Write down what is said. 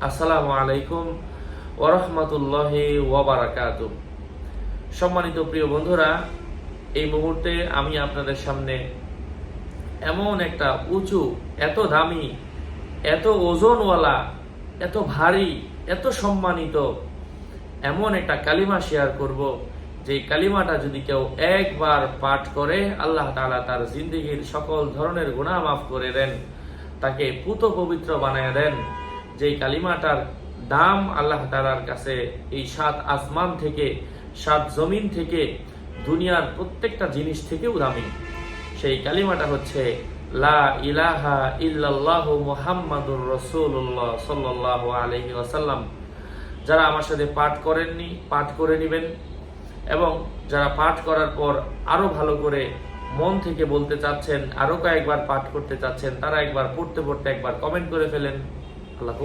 আসসালামু আলাইকুম ওয়া রাহমাতুল্লাহি ওয়া বারাকাতুহু। সম্মানিত প্রিয় বন্ধুরা, এই মুহূর্তে আমি আপনাদের সামনে এমন একটা উঁচু, এত দামি, এত ওজনওয়ালা, এত ভারী, এত সম্মানিত এমন একটা কালিমা শেয়ার করব, যে কালিমাটা যদি কেউ একবার পাঠ করে আল্লাহ তাআলা তার জিন্দেগির সকল ধরনের গুনাহ মাফ করে দেন, তাকে পুত পবিত্র বানায় দেন। যেই কালিমাটার দাম আল্লাহ তাআলার কাছে এই 7 আসমান থেকে, 7 জমিন থেকে, দুনিয়ার প্রত্যেকটা জিনিস থেকেও দামি। সেই কালিমাটা হচ্ছে লা ইলাহা ইল্লাল্লাহু মুহাম্মাদুর রাসূলুল্লাহ সাল্লাল্লাহু আলাইহি ওয়াসাল্লাম। যারা আমার সাথে পাঠ করেননি, পাঠ করে নেবেন, এবং যারা পাঠ করার পর আরো ভালো করে মন থেকে বলতে চাচ্ছেন, আরো কয়েকবার পাঠ করতে চাচ্ছেন, তারা একবার পড়তে পড়তে একবার কমেন্ট করে ফেলেন। আল্লাহ